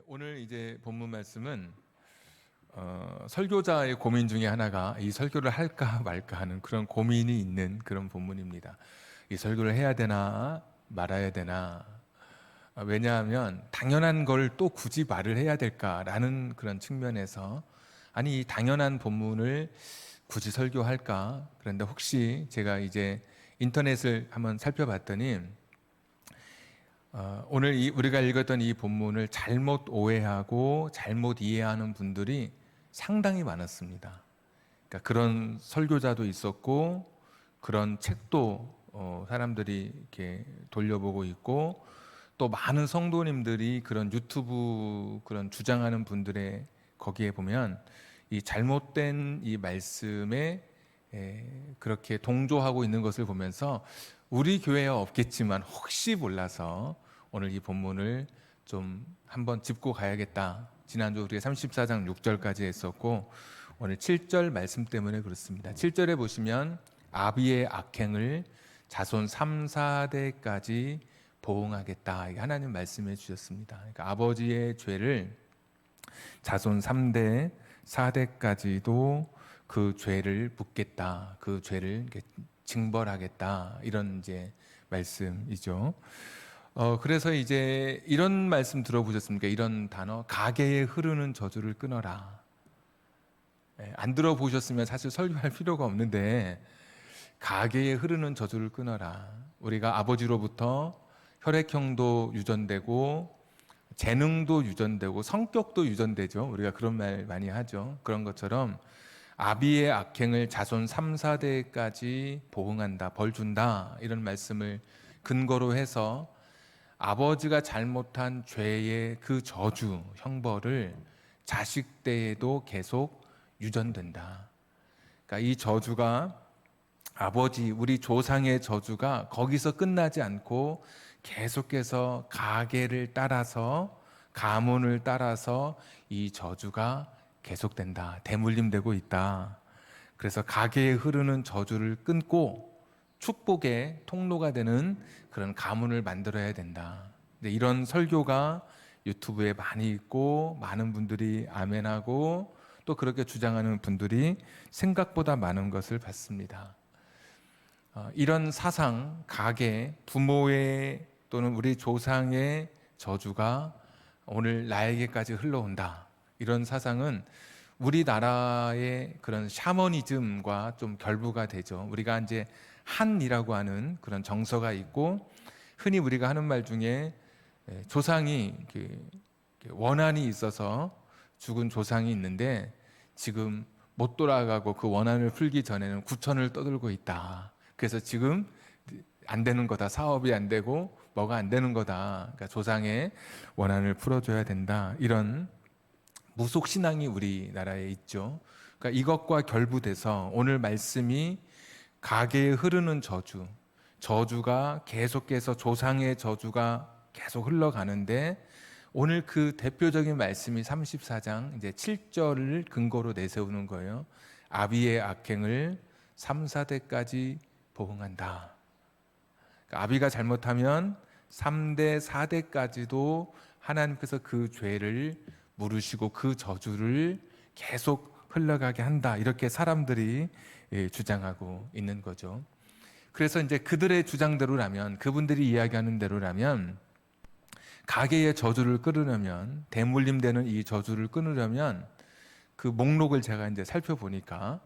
오늘 이제 본문 말씀은 설교자의 고민 중에 하나가 이 설교를 할까 말까 하는 그런 고민이 있는 그런 본문입니다. 이 설교를 해야 되나 말아야 되나? 왜냐하면 당연한 걸 또 굳이 말을 해야 될까라는 그런 측면에서 아니 이 당연한 본문을 굳이 설교할까? 그런데 혹시 제가 이제 인터넷을 한번 살펴봤더니 오늘 우리가 읽었던 이 본문을 잘못 오해하고 잘못 이해하는 분들이 상당히 많았습니다. 그러니까 그런 설교자도 있었고 그런 책도 사람들이 이렇게 돌려보고 있고 또 많은 성도님들이 그런 유튜브 그런 주장하는 분들의 거기에 보면 이 잘못된 이 말씀에 그렇게 동조하고 있는 것을 보면서 우리 교회에 없겠지만 혹시 몰라서 오늘 이 본문을 좀 한번 짚고 가야겠다. 지난주 우리가 34장 6절까지 했었고 오늘 7절 말씀 때문에 그렇습니다. 7절에 보시면 아비의 악행을 자손 3, 4대까지 보응하겠다. 이게 하나님 말씀해 주셨습니다. 그러니까 아버지의 죄를 자손 3대, 4대까지도 그 죄를 묻겠다. 그 죄를 징벌하겠다. 이런 이제 말씀이죠. 그래서 이제 이런 말씀 들어보셨습니까? 이런 단어, 가계에 흐르는 저주를 끊어라. 안 들어보셨으면 사실 설교할 필요가 없는데, 가계에 흐르는 저주를 끊어라. 우리가 아버지로부터 혈액형도 유전되고, 재능도 유전되고, 성격도 유전되죠. 우리가 그런 말 많이 하죠. 그런 것처럼, 아비의 악행을 자손 3, 4대까지 보응한다, 벌 준다. 이런 말씀을 근거로 해서 아버지가 잘못한 죄의 그 저주, 형벌을 자식 때에도 계속 유전된다. 그러니까 이 저주가 아버지, 우리 조상의 저주가 거기서 끝나지 않고 계속해서 가계를 따라서 가문을 따라서 이 저주가 계속된다. 대물림되고 있다. 그래서 가계에 흐르는 저주를 끊고 축복의 통로가 되는 그런 가문을 만들어야 된다. 근데 이런 설교가 유튜브에 많이 있고 많은 분들이 아멘하고 또 그렇게 주장하는 분들이 생각보다 많은 것을 봤습니다. 이런 사상, 가계, 부모의 또는 우리 조상의 저주가 오늘 나에게까지 흘러온다. 이런 사상은 우리나라의 그런 샤머니즘과 좀 결부가 되죠. 우리가 이제 한이라고 하는 그런 정서가 있고 흔히 우리가 하는 말 중에 조상이 원한이 있어서 죽은 조상이 있는데 지금 못 돌아가고 그 원한을 풀기 전에는 구천을 떠들고 있다. 그래서 지금 안 되는 거다. 사업이 안 되고 뭐가 안 되는 거다. 그러니까 조상의 원한을 풀어줘야 된다. 이런 무속 신앙이 우리나라에 있죠. 그러니까 이것과 결부돼서 오늘 말씀이 가계에 흐르는 저주, 저주가 계속해서 조상의 저주가 계속 흘러가는데 오늘 그 대표적인 말씀이 34장 이제 7절을 근거로 내세우는 거예요. 아비의 악행을 3, 4대까지 보응한다. 그러니까 아비가 잘못하면 3대, 4대까지도 하나님께서 그 죄를 물으시고 그 저주를 계속 흘러가게 한다. 이렇게 사람들이 주장하고 있는 거죠. 그래서 이제 그들의 주장대로라면, 그분들이 이야기하는 대로라면, 가계의 저주를 끊으려면, 대물림되는 이 저주를 끊으려면, 그 목록을 제가 이제 살펴보니까,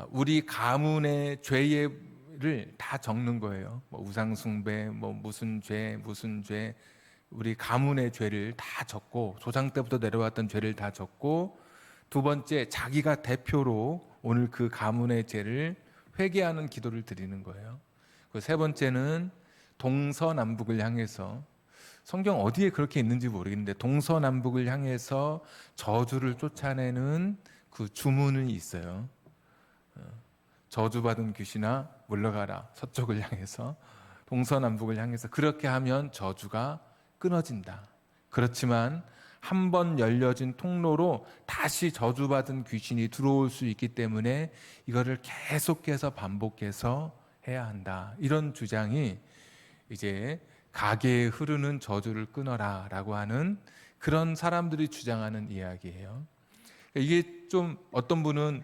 우리 가문의 죄를 다 적는 거예요. 뭐 우상숭배, 뭐 무슨 죄, 우리 가문의 죄를 다 적고, 조상 때부터 내려왔던 죄를 다 적고, 두 번째, 자기가 대표로 오늘 그 가문의 죄를 회개하는 기도를 드리는 거예요. 그 세 번째는 동서남북을 향해서, 성경 어디에 그렇게 있는지 모르겠는데 동서남북을 향해서 저주를 쫓아내는 그 주문이 있어요. 저주받은 귀신아 물러가라. 서쪽을 향해서, 동서남북을 향해서. 그렇게 하면 저주가 끊어진다. 그렇지만 한 번 열려진 통로로 다시 저주받은 귀신이 들어올 수 있기 때문에 이거를 계속해서 반복해서 해야 한다. 이런 주장이 이제 가계에 흐르는 저주를 끊어라 라고 하는 그런 사람들이 주장하는 이야기예요. 이게 좀 어떤 분은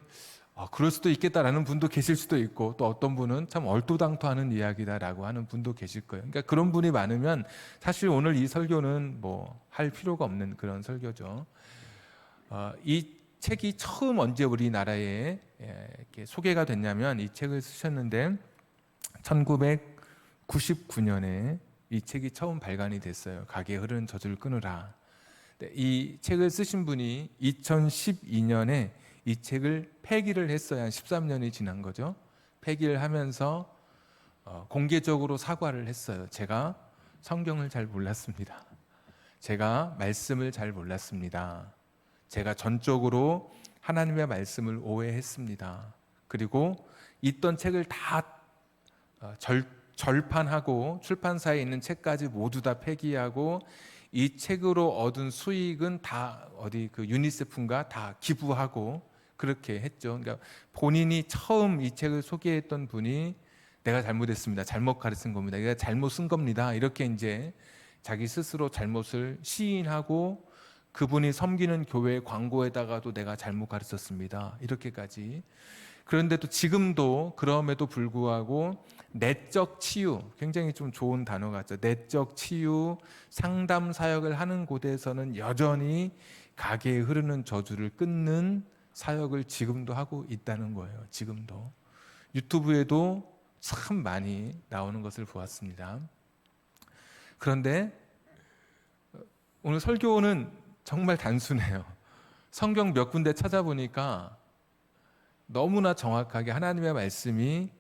그럴 수도 있겠다라는 분도 계실 수도 있고, 또 어떤 분은 참 얼토당토하는 이야기다라고 하는 분도 계실 거예요. 그러니까 그런 분이 많으면 사실 오늘 이 설교는 뭐 할 필요가 없는 그런 설교죠. 이 책이 처음 언제 우리나라에 이렇게 소개가 됐냐면, 이 책을 쓰셨는데 1999년에 이 책이 처음 발간이 됐어요. 가게에 흐르는 저주를 끊으라. 이 책을 쓰신 분이 2012년에 이 책을 폐기를 했어야 한 13년이 지난 거죠. 폐기를 하면서 공개적으로 사과를 했어요. 제가 성경을 잘 몰랐습니다. 제가 말씀을 잘 몰랐습니다. 제가 전적으로 하나님의 말씀을 오해했습니다. 그리고 있던 책을 다 절판하고 출판사에 있는 책까지 모두 다 폐기하고 이 책으로 얻은 수익은 다 어디 그 유니세프인가 다 기부하고 그렇게 했죠. 그러니까 본인이 처음 이 책을 소개했던 분이 내가 잘못했습니다. 잘못 가르친 겁니다. 내가 잘못 쓴 겁니다. 이렇게 이제 자기 스스로 잘못을 시인하고 그분이 섬기는 교회 광고에다가도 내가 잘못 가르쳤습니다. 이렇게까지. 그런데 또 지금도 그럼에도 불구하고 내적 치유, 굉장히 좀 좋은 단어 같죠. 내적 치유, 상담 사역을 하는 곳에서는 여전히 가게에 흐르는 저주를 끊는 사역을 지금도 하고 있다는 거예요. 지금도. 유튜브에도 참 많이 나오는 것을 보았습니다. 그런데 오늘 설교는 정말 단순해요. 성경 몇 군데 찾아보니까 너무나 정확하게 하나님의 말씀이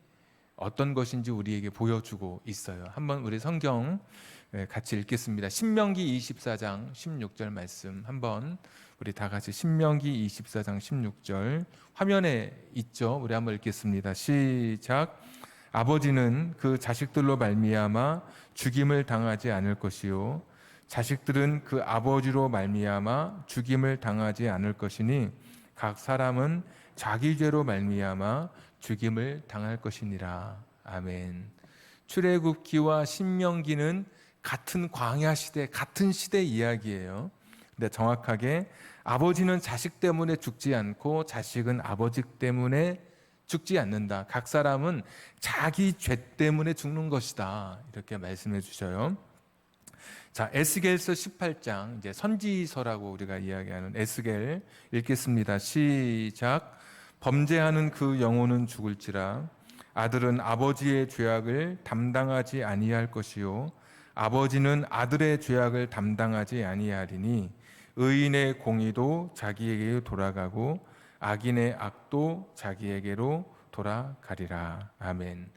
어떤 것인지 우리에게 보여주고 있어요. 한번 우리 성경 같이 읽겠습니다. 신명기 24장 16절 말씀 한번 우리 다 같이 신명기 24장 16절 화면에 있죠. 우리 한번 읽겠습니다. 시작. 아버지는 그 자식들로 말미암아 죽임을 당하지 않을 것이요 자식들은 그 아버지로 말미암아 죽임을 당하지 않을 것이니 각 사람은 자기 죄로 말미암아 죽임을 당할 것이니라. 아멘. 출애굽기와 신명기는 같은 광야 시대, 같은 시대 이야기예요. 근데 정확하게 아버지는 자식 때문에 죽지 않고 자식은 아버지 때문에 죽지 않는다. 각 사람은 자기 죄 때문에 죽는 것이다. 이렇게 말씀해 주셔요. 자, 에스겔서 18장, 이제 선지서라고 우리가 이야기하는 에스겔 읽겠습니다. 시작. 범죄하는 그 영혼은 죽을지라. 아들은 아버지의 죄악을 담당하지 아니할 것이요 아버지는 아들의 죄악을 담당하지 아니하리니 의인의 공의도 자기에게 돌아가고 악인의 악도 자기에게로 돌아가리라. 아멘.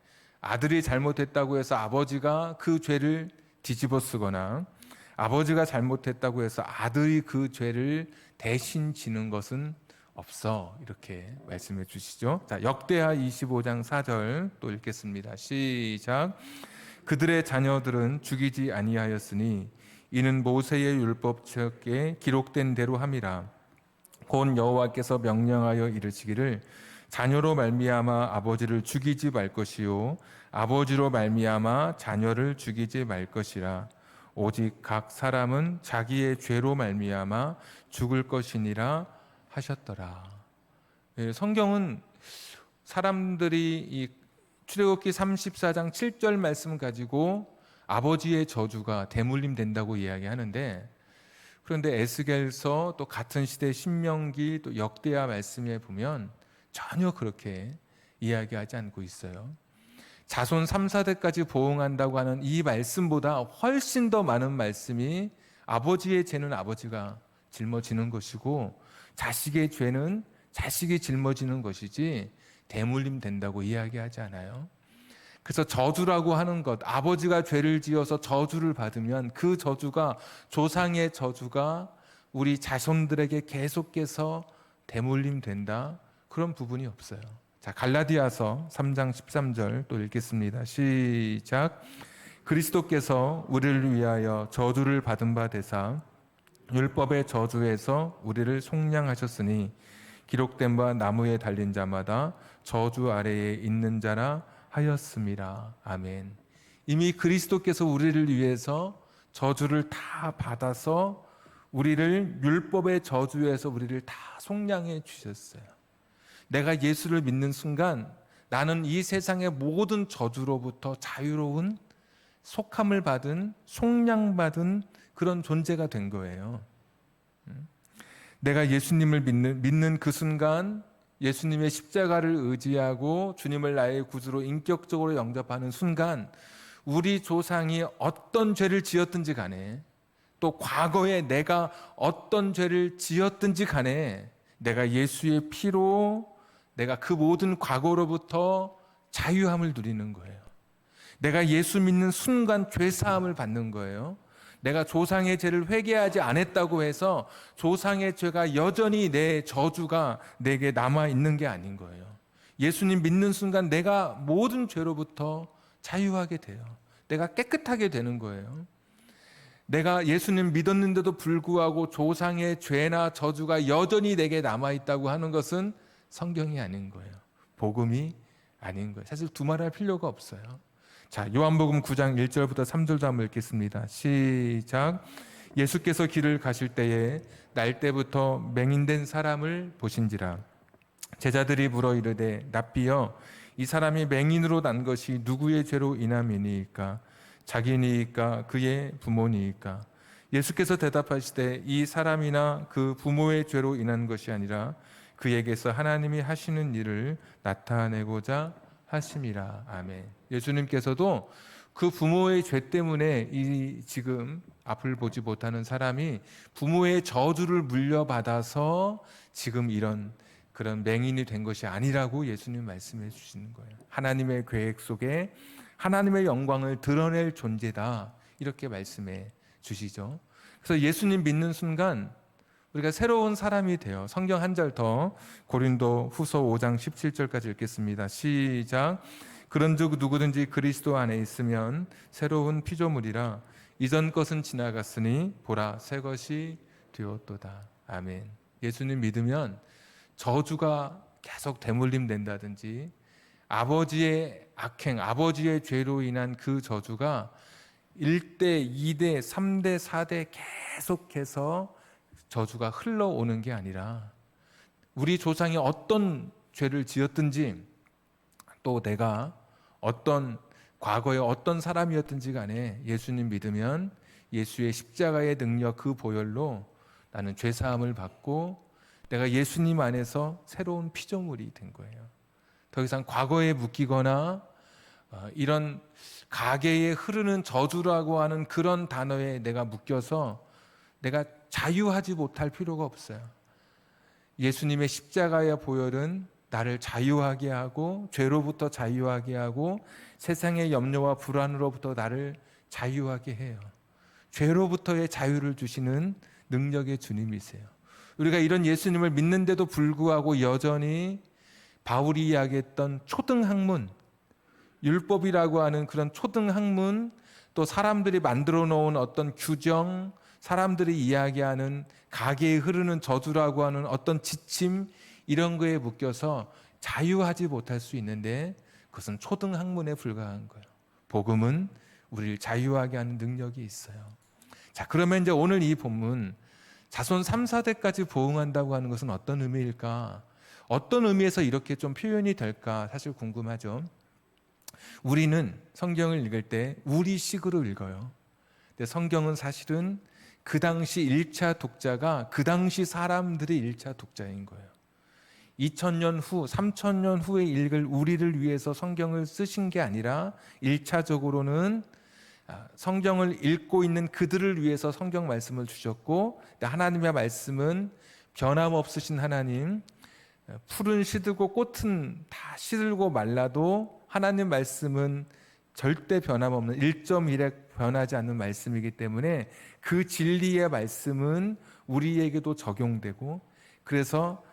아들이 잘못했다고 해서 아버지가 그 죄를 뒤집어 쓰거나 아버지가 잘못했다고 해서 아들이 그 죄를 대신 지는 것은 없어. 이렇게 말씀해 주시죠. 자, 역대하 25장 4절 또 읽겠습니다. 시작. 그들의 자녀들은 죽이지 아니하였으니 이는 모세의 율법책에 기록된 대로 함이라. 곧 여호와께서 명령하여 이르시기를 자녀로 말미암아 아버지를 죽이지 말 것이요 아버지로 말미암아 자녀를 죽이지 말 것이라. 오직 각 사람은 자기의 죄로 말미암아 죽을 것이니라 하셨더라. 성경은 사람들이 이 출애굽기 34장 7절 말씀 가지고 아버지의 저주가 대물림 된다고 이야기하는데, 그런데 에스겔서 또 같은 시대 신명기 또 역대하 말씀에 보면 전혀 그렇게 이야기하지 않고 있어요. 자손 3, 4대까지 보응한다고 하는 이 말씀보다 훨씬 더 많은 말씀이 아버지의 죄는 아버지가 짊어지는 것이고 자식의 죄는 자식이 짊어지는 것이지 대물림 된다고 이야기하지 않아요. 그래서 저주라고 하는 것, 아버지가 죄를 지어서 저주를 받으면 그 저주가, 조상의 저주가 우리 자손들에게 계속해서 대물림 된다, 그런 부분이 없어요. 자, 갈라디아서 3장 13절 또 읽겠습니다. 시작. 그리스도께서 우리를 위하여 저주를 받은 바 되사 율법의 저주에서 우리를 속량하셨으니 기록된 바 나무에 달린 자마다 저주 아래에 있는 자라 하였습니다. 아멘. 이미 그리스도께서 우리를 위해서 저주를 다 받아서 우리를 율법의 저주에서 우리를 다 속량해 주셨어요. 내가 예수를 믿는 순간 나는 이 세상의 모든 저주로부터 자유로운 속함을 받은 속량받은 그런 존재가 된 거예요. 내가 예수님을 믿는 그 순간 예수님의 십자가를 의지하고 주님을 나의 구주로 인격적으로 영접하는 순간 우리 조상이 어떤 죄를 지었든지 간에 또 과거에 내가 어떤 죄를 지었든지 간에 내가 예수의 피로 내가 그 모든 과거로부터 자유함을 누리는 거예요. 내가 예수 믿는 순간 죄사함을 받는 거예요. 내가 조상의 죄를 회개하지 않았다고 해서 조상의 죄가 여전히 내 저주가 내게 남아 있는 게 아닌 거예요. 예수님 믿는 순간 내가 모든 죄로부터 자유하게 돼요. 내가 깨끗하게 되는 거예요. 내가 예수님 믿었는데도 불구하고 조상의 죄나 저주가 여전히 내게 남아 있다고 하는 것은 성경이 아닌 거예요. 복음이 아닌 거예요. 사실 두말할 필요가 없어요. 자, 요한복음 9장 1절부터 3절도 한번 읽겠습니다. 시작. 예수께서 길을 가실 때에 날 때부터 맹인된 사람을 보신지라. 제자들이 물어 이르되 랍비여 이 사람이 맹인으로 난 것이 누구의 죄로 인함이니이까? 자기니이까 그의 부모니이까? 예수께서 대답하시되 이 사람이나 그 부모의 죄로 인한 것이 아니라 그에게서 하나님이 하시는 일을 나타내고자 하심이라. 아멘. 예수님께서도 그 부모의 죄 때문에 이 지금 앞을 보지 못하는 사람이 부모의 저주를 물려받아서 지금 이런 그런 맹인이 된 것이 아니라고 예수님 말씀해 주시는 거예요. 하나님의 계획 속에 하나님의 영광을 드러낼 존재다, 이렇게 말씀해 주시죠. 그래서 예수님 믿는 순간 우리가 새로운 사람이 돼요. 성경 한 절 더 고린도 후서 5장 17절까지 읽겠습니다. 시작. 그런즉 누구든지 그리스도 안에 있으면 새로운 피조물이라 이전 것은 지나갔으니 보라 새 것이 되었도다. 아멘. 예수님 믿으면 저주가 계속 대물림 된다든지 아버지의 악행, 아버지의 죄로 인한 그 저주가 1대, 2대, 3대, 4대 계속해서 저주가 흘러오는 게 아니라 우리 조상이 어떤 죄를 지었든지 또 내가 어떤 과거에 어떤 사람이었든지 간에 예수님 믿으면 예수의 십자가의 능력 그 보혈로 나는 죄사함을 받고 내가 예수님 안에서 새로운 피조물이 된 거예요. 더 이상 과거에 묶이거나 이런 가계에 흐르는 저주라고 하는 그런 단어에 내가 묶여서 내가 자유하지 못할 필요가 없어요. 예수님의 십자가의 보혈은 나를 자유하게 하고 죄로부터 자유하게 하고 세상의 염려와 불안으로부터 나를 자유하게 해요. 죄로부터의 자유를 주시는 능력의 주님이세요. 우리가 이런 예수님을 믿는데도 불구하고 여전히 바울이 이야기했던 초등학문, 율법이라고 하는 그런 초등학문, 또 사람들이 만들어 놓은 어떤 규정, 사람들이 이야기하는 가계에 흐르는 저주라고 하는 어떤 지침, 이런 거에 묶여서 자유하지 못할 수 있는데 그것은 초등학문에 불과한 거예요. 복음은 우리를 자유하게 하는 능력이 있어요. 자, 그러면 이제 오늘 이 본문 자손 3, 4대까지 보응한다고 하는 것은 어떤 의미일까? 어떤 의미에서 이렇게 좀 표현이 될까? 사실 궁금하죠. 우리는 성경을 읽을 때 우리식으로 읽어요. 근데 성경은 사실은 그 당시 1차 독자가 그 당시 사람들이 1차 독자인 거예요. 2000년 후, 3000년 후에 읽을 우리를 위해서 성경을 쓰신 게 아니라 1차적으로는 성경을 읽고 있는 그들을 위해서 성경 말씀을 주셨고, 하나님의 말씀은 변함없으신 하나님, 풀은 시들고 꽃은 다 시들고 말라도 하나님 말씀은 절대 변함없는 1.1획 변하지 않는 말씀이기 때문에 그 진리의 말씀은 우리에게도 적용되고, 그래서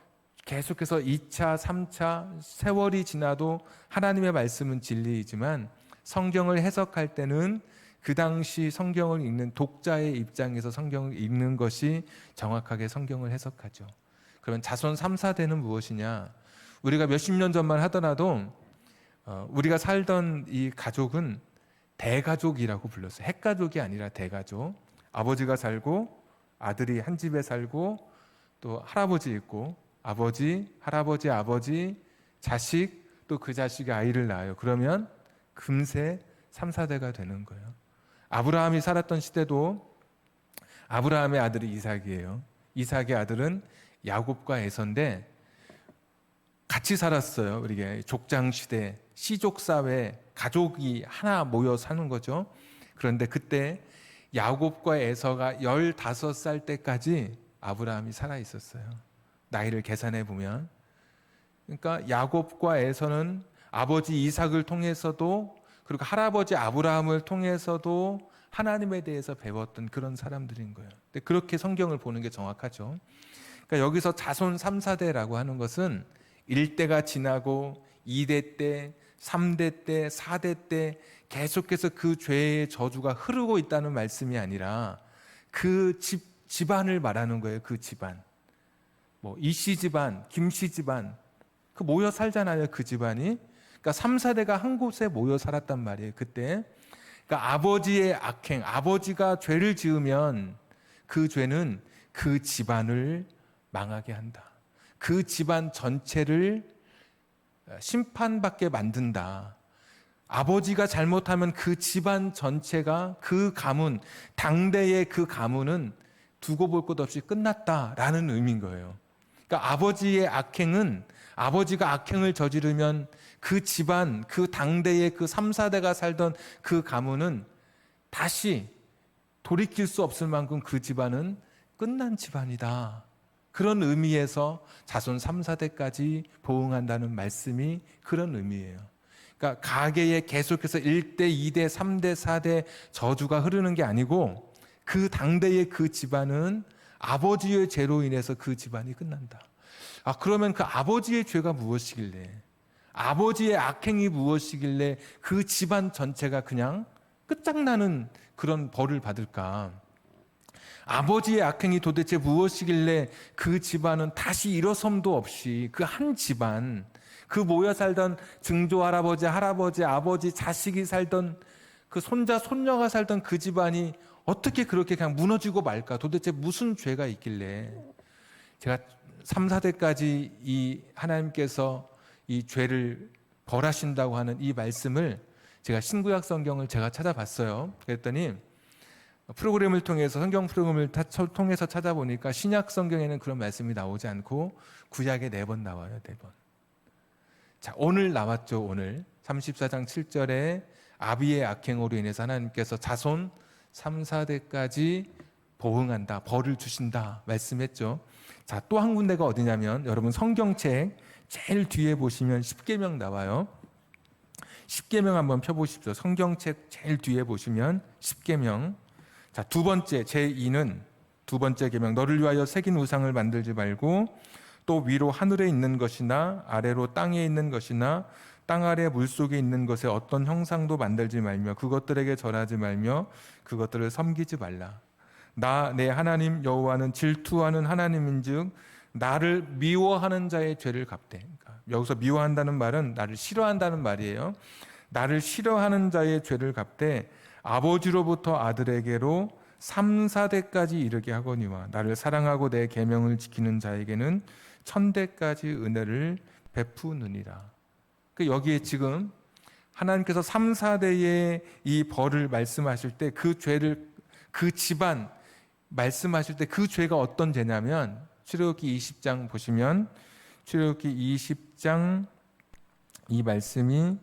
계속해서 2차, 3차 세월이 지나도 하나님의 말씀은 진리이지만 성경을 해석할 때는 그 당시 성경을 읽는 독자의 입장에서 성경을 읽는 것이 정확하게 성경을 해석하죠. 그러면 자손 3, 4대는 무엇이냐? 우리가 몇십 년 전만 하더라도 우리가 살던 이 가족은 대가족이라고 불렀어요. 핵가족이 아니라 대가족. 아버지가 살고 아들이 한 집에 살고 또 할아버지 있고 아버지, 할아버지, 아버지, 자식, 또 그 자식이 아이를 낳아요. 그러면 금세 3, 4대가 되는 거예요. 아브라함이 살았던 시대도 아브라함의 아들이 이삭이에요. 이삭의 아들은 야곱과 에서인데 같이 살았어요. 우리게 족장 시대, 시족 사회, 가족이 하나 모여 사는 거죠. 그런데 그때 야곱과 에서가 15살 때까지 아브라함이 살아 있었어요. 나이를 계산해 보면. 그러니까 야곱과 에서는 아버지 이삭을 통해서도 그리고 할아버지 아브라함을 통해서도 하나님에 대해서 배웠던 그런 사람들인 거예요. 근데 그렇게 성경을 보는 게 정확하죠. 그러니까 여기서 자손 3, 4대라고 하는 것은 1대가 지나고 2대 때, 3대 때, 4대 때 계속해서 그 죄의 저주가 흐르고 있다는 말씀이 아니라 그 집안을 말하는 거예요. 그 집안. 뭐 이씨 집안, 김씨 집안 그 모여 살잖아요. 그 집안이. 그러니까 3, 4대가 한 곳에 모여 살았단 말이에요. 그때. 그러니까 아버지의 악행, 아버지가 죄를 지으면 그 죄는 그 집안을 망하게 한다. 그 집안 전체를 심판받게 만든다. 아버지가 잘못하면 그 집안 전체가 그 가문, 당대의 그 가문은 두고 볼 것 없이 끝났다라는 의미인 거예요. 그러니까 아버지의 악행은 아버지가 악행을 저지르면 그 집안, 그 당대의 그 3, 4대가 살던 그 가문은 다시 돌이킬 수 없을 만큼 그 집안은 끝난 집안이다. 그런 의미에서 자손 3, 4대까지 보응한다는 말씀이 그런 의미예요. 그러니까 가계에 계속해서 1대, 2대, 3대, 4대 저주가 흐르는 게 아니고 그 당대의 그 집안은 아버지의 죄로 인해서 그 집안이 끝난다. 그러면 그 아버지의 죄가 무엇이길래, 아버지의 악행이 무엇이길래 그 집안 전체가 그냥 끝장나는 그런 벌을 받을까? 아버지의 악행이 도대체 무엇이길래 그 집안은 다시 일어섬도 없이 그 한 집안, 그 모여 살던 증조 할아버지, 할아버지, 아버지, 자식이 살던 그 손자, 손녀가 살던 그 집안이 어떻게 그렇게 그냥 무너지고 말까? 도대체 무슨 죄가 있길래? 제가 3, 4대까지 이 하나님께서 이 죄를 벌하신다고 하는 이 말씀을 제가 신구약 성경을 제가 찾아봤어요. 그랬더니 프로그램을 통해서 성경 프로그램을 통해서 찾아보니까 신약 성경에는 그런 말씀이 나오지 않고 구약에 4번 나와요. 4번. 자, 오늘 나왔죠. 오늘 34장 7절에 아비의 악행으로 인해서 하나님께서 자손 3, 4대까지 보응한다, 벌을 주신다 말씀했죠. 자, 또 한 군데가 어디냐면 여러분 성경책 제일 뒤에 보시면 십계명 나와요. 십계명 한번 펴보십시오. 성경책 제일 뒤에 보시면 십계명. 자, 두 번째 제2는 두 번째 계명, 너를 위하여 새긴 우상을 만들지 말고 또 위로 하늘에 있는 것이나 아래로 땅에 있는 것이나 땅 아래 물속에 있는 것에 어떤 형상도 만들지 말며 그것들에게 절하지 말며 그것들을 섬기지 말라. 나 내 하나님 여호와는 질투하는 하나님인즉 나를 미워하는 자의 죄를 갚되. 그러니까 여기서 미워한다는 말은 나를 싫어한다는 말이에요. 나를 싫어하는 자의 죄를 갚되 아버지로부터 아들에게로 3, 4대까지 이르게 하거니와 나를 사랑하고 내 계명을 지키는 자에게는 1000대까지 은혜를 베푸느니라. 여기에 지금 하나님께서 3, 4대의 이 벌을 말씀하실 때 그 죄를, 그 집안 말씀하실 때 그 죄가 어떤 죄냐면 출애굽기 20장 보시면 출애굽기 20장 이 말씀이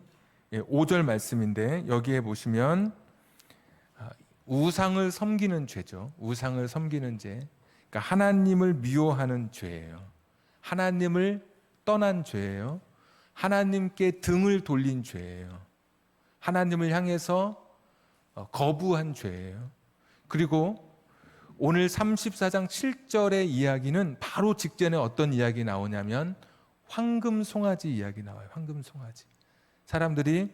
5절 말씀인데 여기에 보시면 우상을 섬기는 죄죠. 우상을 섬기는 죄. 그러니까 하나님을 미워하는 죄예요. 하나님을 떠난 죄예요. 하나님께 등을 돌린 죄예요. 하나님을 향해서 거부한 죄예요. 그리고 오늘 34장 7절의 이야기는 바로 직전에 어떤 이야기 나오냐면 황금 송아지 이야기 나와요. 황금 송아지. 사람들이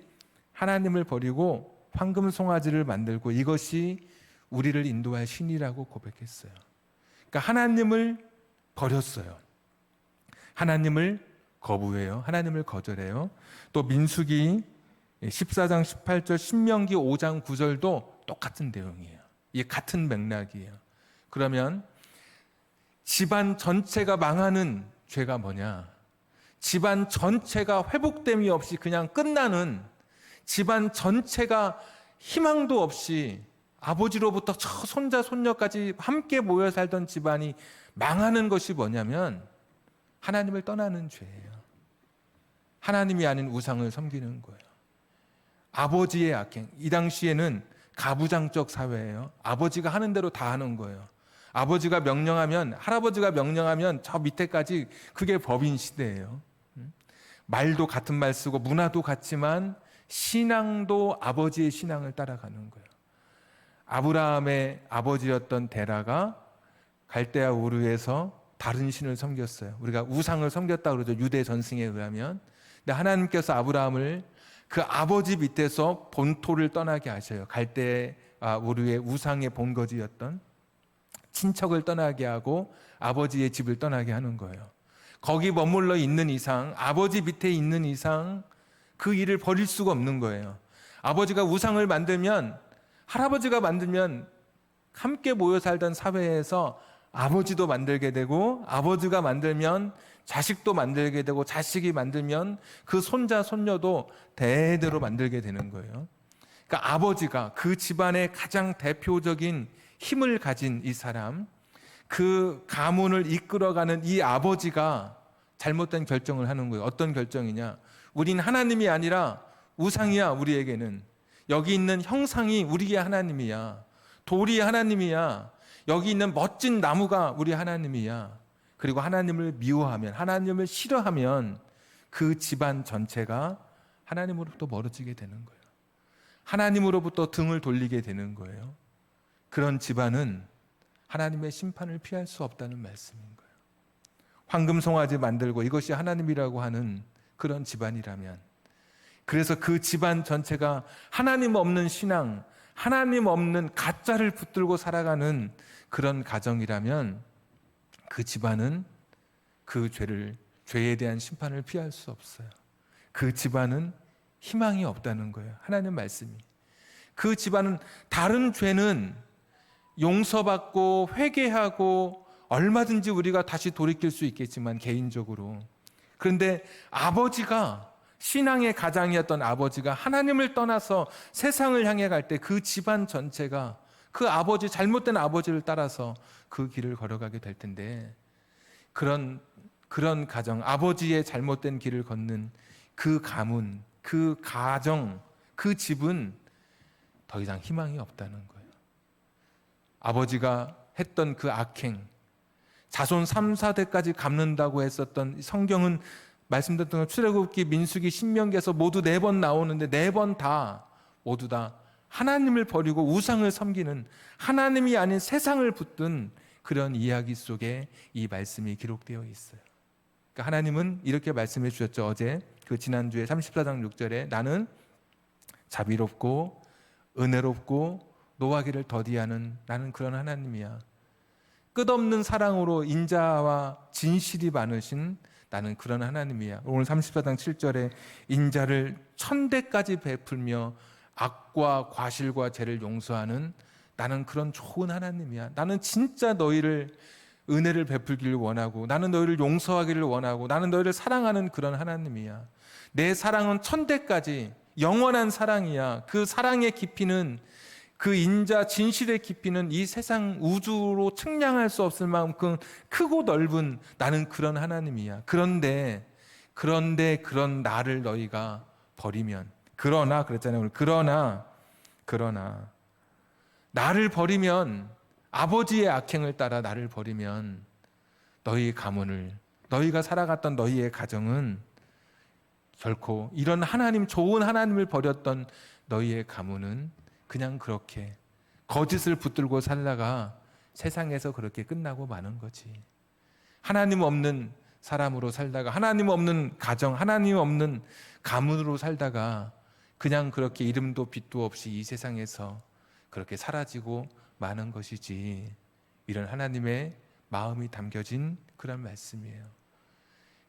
하나님을 버리고 황금 송아지를 만들고 이것이 우리를 인도할 신이라고 고백했어요. 그러니까 하나님을 버렸어요. 하나님을 거부해요. 하나님을 거절해요. 또 민수기 14장 18절, 신명기 5장 9절도 똑같은 내용이에요. 이게 같은 맥락이에요. 그러면 집안 전체가 망하는 죄가 뭐냐? 집안 전체가 회복됨이 없이 그냥 끝나는, 집안 전체가 희망도 없이 아버지로부터 저 손자 손녀까지 함께 모여 살던 집안이 망하는 것이 뭐냐면 하나님을 떠나는 죄예요. 하나님이 아닌 우상을 섬기는 거예요. 아버지의 악행. 이 당시에는 가부장적 사회예요. 아버지가 하는 대로 다 하는 거예요. 아버지가 명령하면, 할아버지가 명령하면 저 밑에까지, 그게 법인 시대예요. 말도 같은 말 쓰고 문화도 같지만 신앙도 아버지의 신앙을 따라가는 거예요. 아브라함의 아버지였던 데라가 갈대아 우르에서 다른 신을 섬겼어요. 우리가 우상을 섬겼다고 그러죠, 유대 전승에 의하면. 근데 하나님께서 아브라함을 그 아버지 밑에서 본토를 떠나게 하셔요. 갈대아 우르의 우상의 본거지였던 친척을 떠나게 하고 아버지의 집을 떠나게 하는 거예요. 거기 머물러 있는 이상, 아버지 밑에 있는 이상 그 일을 버릴 수가 없는 거예요. 아버지가 우상을 만들면, 할아버지가 만들면 함께 모여 살던 사회에서 아버지도 만들게 되고, 아버지가 만들면 자식도 만들게 되고, 자식이 만들면 그 손자 손녀도 대대로 만들게 되는 거예요. 그러니까 아버지가, 그 집안의 가장 대표적인 힘을 가진 이 사람, 그 가문을 이끌어가는 이 아버지가 잘못된 결정을 하는 거예요. 어떤 결정이냐? 우린 하나님이 아니라 우상이야. 우리에게는 여기 있는 형상이 우리의 하나님이야. 돌이 하나님이야. 여기 있는 멋진 나무가 우리 하나님이야. 그리고 하나님을 미워하면, 하나님을 싫어하면 그 집안 전체가 하나님으로부터 멀어지게 되는 거예요. 하나님으로부터 등을 돌리게 되는 거예요. 그런 집안은 하나님의 심판을 피할 수 없다는 말씀인 거예요. 황금 송아지 만들고 이것이 하나님이라고 하는 그런 집안이라면, 그래서 그 집안 전체가 하나님 없는 신앙, 하나님 없는 가짜를 붙들고 살아가는 그런 가정이라면 그 집안은 그 죄에 대한 심판을 피할 수 없어요. 그 집안은 희망이 없다는 거예요. 하나님 말씀이. 그 집안은, 다른 죄는 용서받고 회개하고 얼마든지 우리가 다시 돌이킬 수 있겠지만 개인적으로, 그런데 아버지가, 신앙의 가장이었던 아버지가 하나님을 떠나서 세상을 향해 갈 때 그 집안 전체가 그 아버지, 잘못된 아버지를 따라서 그 길을 걸어가게 될 텐데, 그런 가정, 아버지의 잘못된 길을 걷는 그 가문, 그 가정, 그 집은 더 이상 희망이 없다는 거예요. 아버지가 했던 그 악행, 자손 3, 4대까지 갚는다고 했었던, 성경은 말씀드렸던 출애굽기, 민수기, 신명기에서 모두 4번 나오는데 4번 다 모두 다 하나님을 버리고 우상을 섬기는, 하나님이 아닌 세상을 붙든 그런 이야기 속에 이 말씀이 기록되어 있어요. 그러니까 하나님은 이렇게 말씀해 주셨죠. 어제 그 지난주에 34장 6절에 나는 자비롭고 은혜롭고 노하기를 더디하는, 나는 그런 하나님이야. 끝없는 사랑으로 인자와 진실이 많으신 나는 그런 하나님이야. 오늘 34장 7절에 인자를 1000대까지 베풀며 악과 과실과 죄를 용서하는 나는 그런 좋은 하나님이야. 나는 진짜 너희를 은혜를 베풀기를 원하고, 나는 너희를 용서하기를 원하고, 나는 너희를 사랑하는 그런 하나님이야. 내 사랑은 1000대까지 영원한 사랑이야. 그 사랑의 깊이는, 그 인자 진실의 깊이는 이 세상 우주로 측량할 수 없을 만큼 크고 넓은 나는 그런 하나님이야. 그런데 그런 나를 너희가 버리면, 그러나 그랬잖아요. 오늘 그러나 나를 버리면, 아버지의 악행을 따라 나를 버리면 너희 가문을, 너희가 살아갔던 너희의 가정은 결코 이런 하나님, 좋은 하나님을 버렸던 너희의 가문은 그냥 그렇게 거짓을 붙들고 살다가 세상에서 그렇게 끝나고 마는 거지. 하나님 없는 사람으로 살다가, 하나님 없는 가정, 하나님 없는 가문으로 살다가 그냥 그렇게 이름도 빛도 없이 이 세상에서 그렇게 사라지고 마는 것이지. 이런 하나님의 마음이 담겨진 그런 말씀이에요.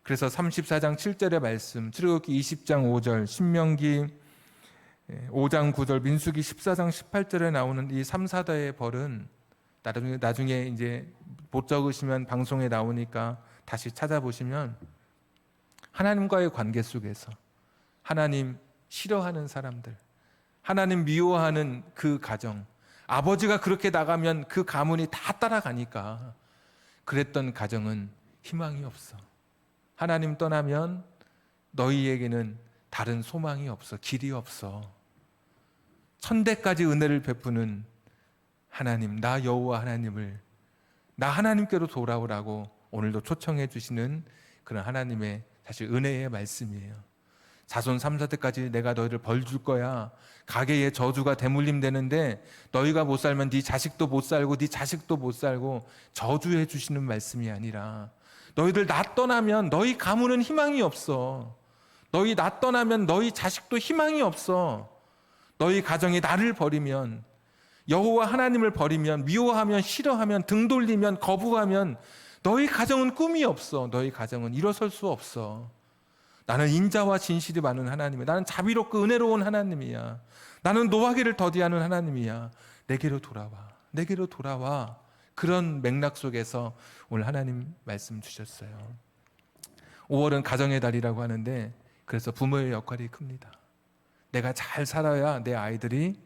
그래서 34장 7절의 말씀, 출애굽기 20장 5절, 신명기 5장 9절, 민수기 14장 18절에 나오는 이 3, 4대의 벌은 나중에 이제 못 적으시면 방송에 나오니까 다시 찾아보시면 하나님과의 관계 속에서 하나님 싫어하는 사람들, 하나님 미워하는 그 가정, 아버지가 그렇게 나가면 그 가문이 다 따라가니까 그랬던 가정은 희망이 없어. 하나님 떠나면 너희에게는 다른 소망이 없어. 길이 없어. 천대까지 은혜를 베푸는 하나님, 나 여호와 하나님을, 나 하나님께로 돌아오라고 오늘도 초청해 주시는 그런 하나님의 사실 은혜의 말씀이에요. 자손 3, 4대까지 내가 너희를 벌 줄 거야. 가계의 저주가 대물림 되는데 너희가 못 살면 네 자식도 못 살고 네 자식도 못 살고 저주해 주시는 말씀이 아니라 너희들 나 떠나면 너희 가문은 희망이 없어. 너희 나 떠나면 너희 자식도 희망이 없어. 너희 가정이 나를 버리면, 여호와 하나님을 버리면, 미워하면, 싫어하면, 등 돌리면, 거부하면 너희 가정은 꿈이 없어. 너희 가정은 일어설 수 없어. 나는 인자와 진실이 많은 하나님이야. 나는 자비롭고 은혜로운 하나님이야. 나는 노하기를 더디하는 하나님이야. 내게로 돌아와. 내게로 돌아와. 그런 맥락 속에서 오늘 하나님 말씀 주셨어요. 5월은 가정의 달이라고 하는데 그래서 부모의 역할이 큽니다. 내가 잘 살아야 내 아이들이,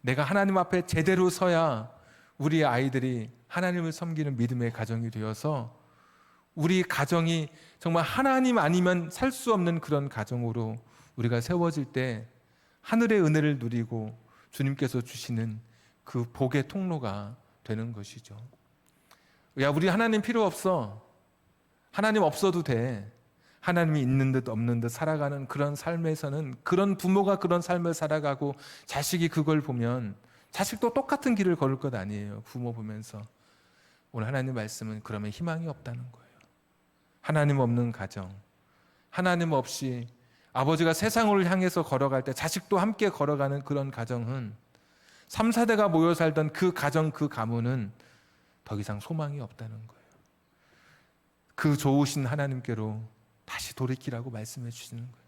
내가 하나님 앞에 제대로 서야 우리 아이들이 하나님을 섬기는 믿음의 가정이 되어서 우리 가정이 정말 하나님 아니면 살 수 없는 그런 가정으로 우리가 세워질 때 하늘의 은혜를 누리고 주님께서 주시는 그 복의 통로가 되는 것이죠. 야, 우리 하나님 필요 없어. 하나님 없어도 돼. 하나님이 있는 듯 없는 듯 살아가는 그런 삶에서는, 그런 부모가 그런 삶을 살아가고 자식이 그걸 보면 자식도 똑같은 길을 걸을 것 아니에요. 부모 보면서. 오늘 하나님 말씀은 그러면 희망이 없다는 거예요. 하나님 없는 가정, 하나님 없이 아버지가 세상을 향해서 걸어갈 때 자식도 함께 걸어가는 그런 가정은 3, 4대가 모여 살던 그 가정, 그 가문은 더 이상 소망이 없다는 거예요. 그 좋으신 하나님께로 다시 돌이키라고 말씀해 주시는 거예요.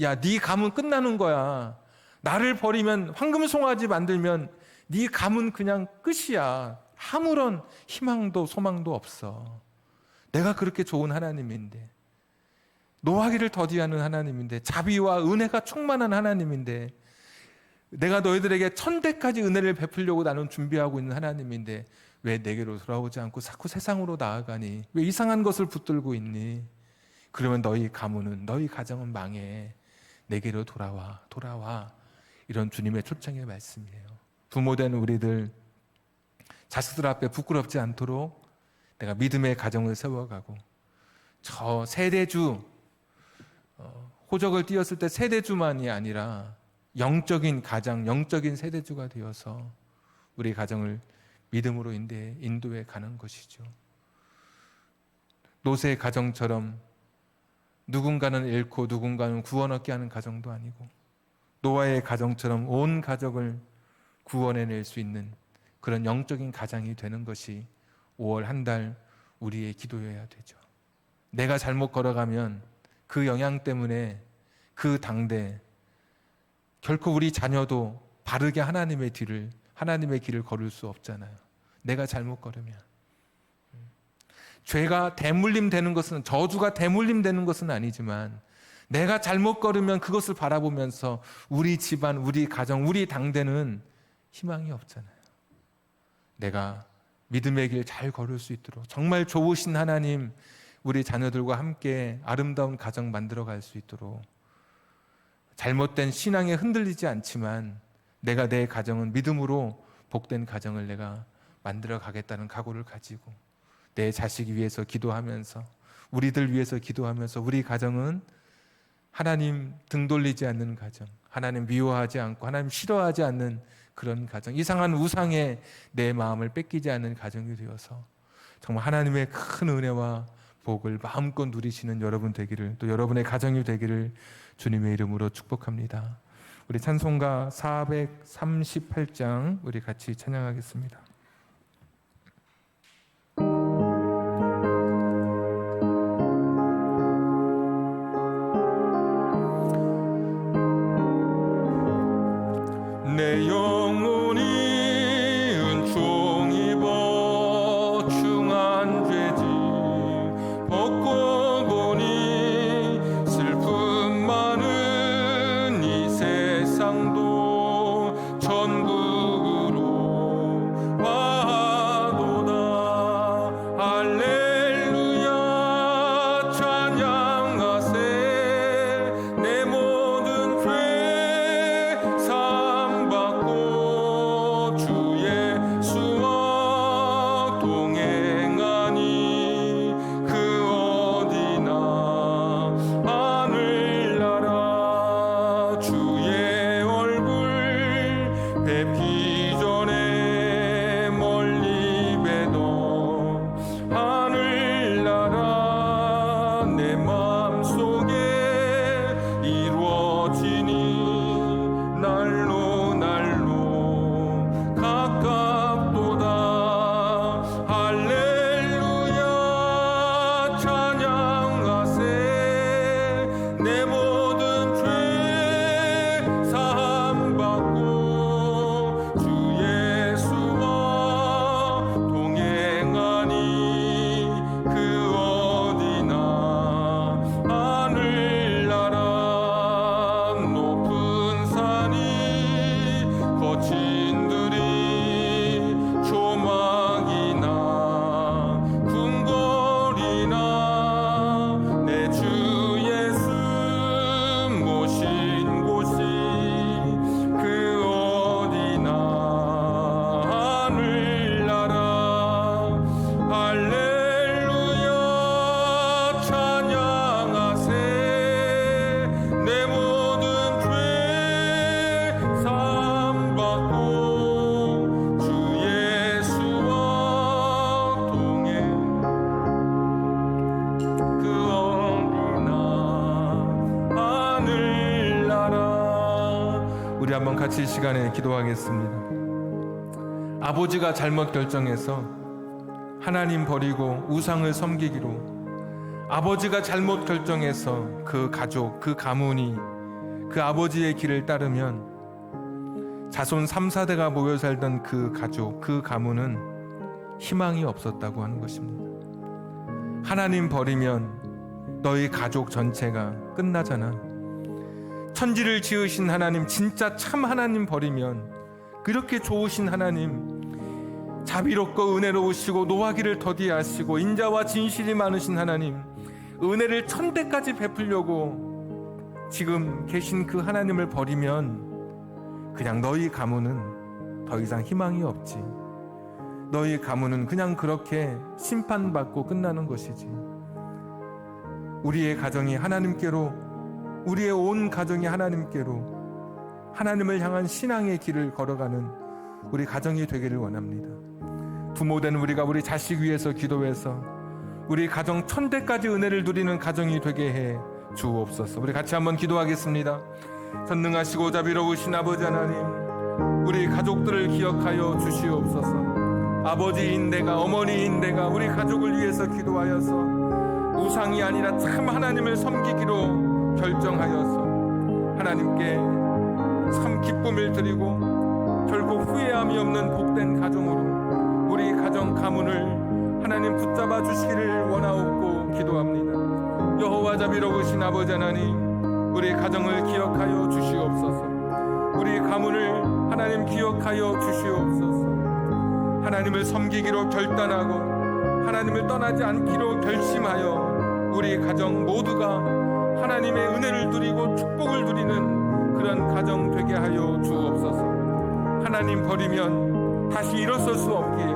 야, 네 가문 끝나는 거야. 나를 버리면, 황금 송아지 만들면 네 가문 그냥 끝이야. 아무런 희망도 소망도 없어. 내가 그렇게 좋은 하나님인데, 노하기를 더디하는 하나님인데, 자비와 은혜가 충만한 하나님인데, 내가 너희들에게 천대까지 은혜를 베풀려고 나는 준비하고 있는 하나님인데 왜 내게로 돌아오지 않고 자꾸 세상으로 나아가니? 왜 이상한 것을 붙들고 있니? 그러면 너희 가문은, 너희 가정은 망해. 내게로 돌아와, 돌아와. 이런 주님의 초청의 말씀이에요. 부모된 우리들, 자식들 앞에 부끄럽지 않도록 내가 믿음의 가정을 세워가고, 저 세대주, 호적을 띄었을 때 세대주만이 아니라 영적인 가장, 영적인 세대주가 되어서 우리 가정을 믿음으로 인도해 가는 것이죠. 노새 가정처럼 누군가는 잃고 누군가는 구원 얻게 하는 가정도 아니고, 노아의 가정처럼 온 가족을 구원해낼 수 있는 그런 영적인 가장이 되는 것이 5월 한 달 우리의 기도여야 되죠. 내가 잘못 걸어가면 그 영향 때문에 그 당대 결코 우리 자녀도 바르게 하나님의 길을 걸을 수 없잖아요. 내가 잘못 걸으면. 죄가 대물림 되는 것은, 저주가 대물림 되는 것은 아니지만 내가 잘못 걸으면 그것을 바라보면서 우리 집안, 우리 가정, 우리 당대는 희망이 없잖아요. 내가 믿음의 길 잘 걸을 수 있도록 정말 좋으신 하나님, 우리 자녀들과 함께 아름다운 가정 만들어 갈 수 있도록, 잘못된 신앙에 흔들리지 않지만 내가 내 가정은 믿음으로 복된 가정을 내가 만들어 가겠다는 각오를 가지고 내 자식 위해서 기도하면서, 우리들 위해서 기도하면서 우리 가정은 하나님 등 돌리지 않는 가정, 하나님 미워하지 않고 하나님 싫어하지 않는 그런 가정, 이상한 우상에 내 마음을 뺏기지 않는 가정이 되어서 정말 하나님의 큰 은혜와 복을 마음껏 누리시는 여러분 되기를, 또 여러분의 가정이 되기를 주님의 이름으로 축복합니다. 우리 찬송가 438장 우리 같이 찬양하겠습니다. 내 영혼이 은총 입어 주 한번 같이 이 시간에 기도하겠습니다. 아버지가 잘못 결정해서 하나님 버리고 우상을 섬기기로, 아버지가 잘못 결정해서 그 가족, 그 가문이 그 아버지의 길을 따르면 자손 3, 4대가 모여 살던 그 가족, 그 가문은 희망이 없었다고 하는 것입니다. 하나님 버리면 너희 가족 전체가 끝나잖아. 천지를 지으신 하나님, 진짜 참 하나님 버리면, 그렇게 좋으신 하나님, 자비롭고 은혜로우시고 노하기를 더디하시고 인자와 진실이 많으신 하나님, 은혜를 1000대까지 베풀려고 지금 계신 그 하나님을 버리면 그냥 너희 가문은 더 이상 희망이 없지. 너희 가문은 그냥 그렇게 심판받고 끝나는 것이지. 우리의 가정이 하나님께로, 우리의 온 가정이 하나님께로, 하나님을 향한 신앙의 길을 걸어가는 우리 가정이 되기를 원합니다. 부모된 우리가 우리 자식 위해서 기도해서 우리 가정 1000대까지 은혜를 누리는 가정이 되게 해 주옵소서. 우리 같이 한번 기도하겠습니다. 전능하시고 자비로우신 아버지 하나님, 우리 가족들을 기억하여 주시옵소서. 아버지인 내가, 어머니인 내가 우리 가족을 위해서 기도하여서 우상이 아니라 참 하나님을 섬기기로 결정하여서 하나님께 참 기쁨을 드리고 결국 후회함이 없는 복된 가정으로 우리 가정 가문을 하나님 붙잡아 주시기를 원하옵고 기도합니다. 여호와 자비로우신 아버지 하나님, 우리 가정을 기억하여 주시옵소서. 우리 가문을 하나님 기억하여 주시옵소서. 하나님을 섬기기로 결단하고 하나님을 떠나지 않기로 결심하여 우리 가정 모두가 하나님의 은혜를 누리고 축복을 누리는 그런 가정 되게 하여 주옵소서. 하나님 버리면 다시 일어설 수 없기에,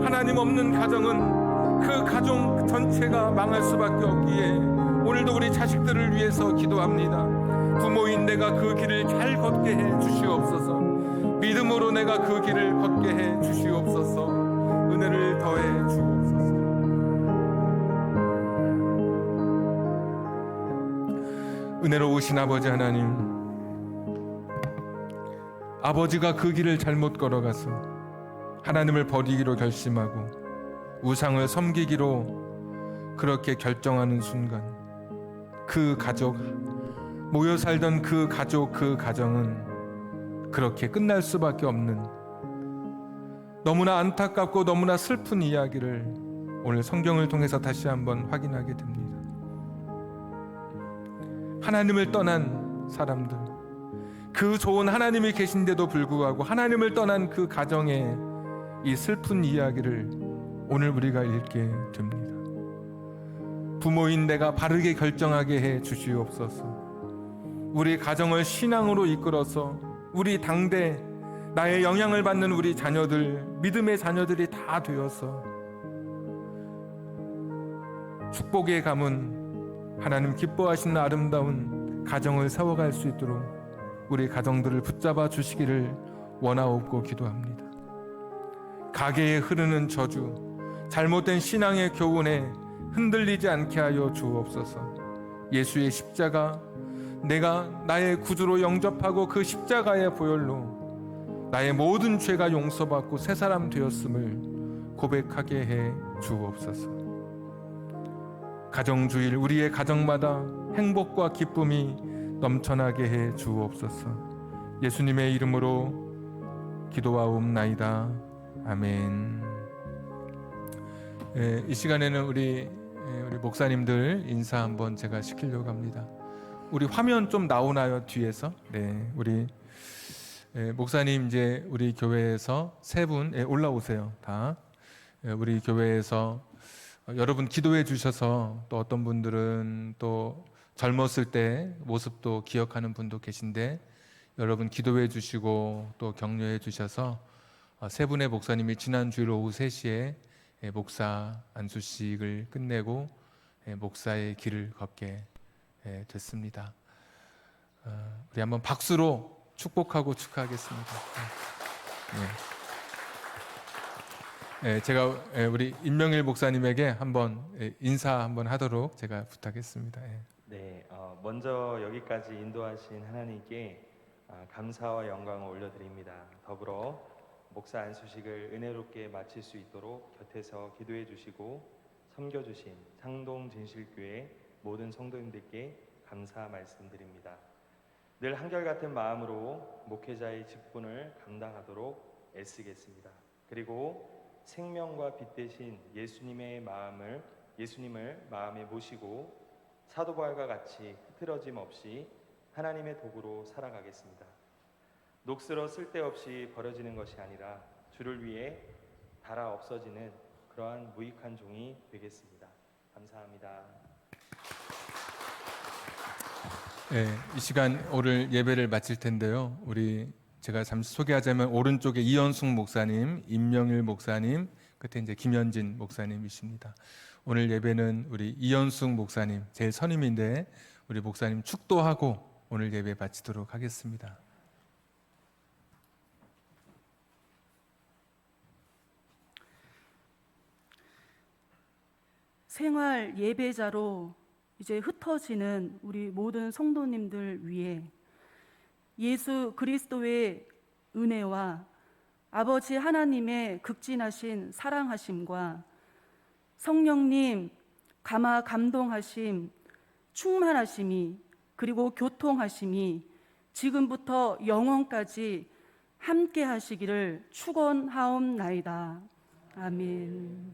하나님 없는 가정은 그 가정 전체가 망할 수밖에 없기에 오늘도 우리 자식들을 위해서 기도합니다. 부모인 내가 그 길을 잘 걷게 해 주시옵소서. 믿음으로 내가 그 길을 걷게 해 주시옵소서. 은혜를 더해 주옵소서. 은혜로우신 아버지 하나님, 아버지가 그 길을 잘못 걸어가서 하나님을 버리기로 결심하고 우상을 섬기기로 그렇게 결정하는 순간, 그 가족, 모여 살던 그 가족, 그 가정은 그렇게 끝날 수밖에 없는 너무나 안타깝고 너무나 슬픈 이야기를 오늘 성경을 통해서 다시 한번 확인하게 됩니다. 하나님을 떠난 사람들, 그 좋은 하나님이 계신데도 불구하고 하나님을 떠난 그 가정의 이 슬픈 이야기를 오늘 우리가 읽게 됩니다. 부모인 내가 바르게 결정하게 해 주시옵소서. 우리 가정을 신앙으로 이끌어서 우리 당대 나의 영향을 받는 우리 자녀들, 믿음의 자녀들이 다 되어서 축복의 가문, 하나님 기뻐하시는 아름다운 가정을 세워갈 수 있도록 우리 가정들을 붙잡아 주시기를 원하옵고 기도합니다. 가계에 흐르는 저주, 잘못된 신앙의 교훈에 흔들리지 않게 하여 주옵소서. 예수의 십자가, 내가 나의 구주로 영접하고 그 십자가의 보혈로 나의 모든 죄가 용서받고 새 사람 되었음을 고백하게 해 주옵소서. 가정주일 우리의 가정마다 행복과 기쁨이 넘쳐나게 해 주옵소서. 예수님의 이름으로 기도하옵나이다. 아멘. 이 시간에는 우리 목사님들 인사 한번 제가 시키려고 합니다. 우리 화면 좀 나오나요, 뒤에서? 네, 우리 목사님 이제 우리 교회에서 세 분 올라오세요. 다 우리 교회에서 여러분 기도해 주셔서, 또 어떤 분들은 또 젊었을 때 모습도 기억하는 분도 계신데 여러분 기도해 주시고 또 격려해 주셔서 세 분의 목사님이 지난 주일 오후 3시에 목사 안수식을 끝내고 목사의 길을 걷게 됐습니다. 우리 한번 박수로 축복하고 축하하겠습니다. 제가 우리 임명일 목사님에게 한번 인사 한번 하도록 제가 부탁했습니다. 네, 먼저 여기까지 인도하신 하나님께 감사와 영광을 올려드립니다. 더불어 목사 안수식을 은혜롭게 마칠 수 있도록 곁에서 기도해 주시고 섬겨주신 창동 진실교회 모든 성도님들께 감사 말씀드립니다. 늘 한결같은 마음으로 목회자의 직분을 감당하도록 애쓰겠습니다. 그리고 생명과 빛 대신 예수님을 마음에 모시고 사도 바울과 같이 흐트러짐 없이 하나님의 도구로 살아가겠습니다. 녹슬어 쓸데없이 버려지는 것이 아니라 주를 위해 닳아 없어지는 그러한 무익한 종이 되겠습니다. 감사합니다. 네, 이 시간 오늘 예배를 마칠 텐데요. 제가 잠시 소개하자면 오른쪽에 이현숙 목사님, 임명일 목사님, 끝에 이제 김현진 목사님이십니다. 오늘 예배는 우리 이현숙 목사님, 제일 선임인데 우리 목사님 축도하고 오늘 예배 마치도록 하겠습니다. 생활 예배자로 이제 흩어지는 우리 모든 성도님들 위해 예수 그리스도의 은혜와 아버지 하나님의 극진하신 사랑하심과 성령님 감화 감동하심, 충만하심이 그리고 교통하심이 지금부터 영원까지 함께 하시기를 축원하옵나이다. 아멘.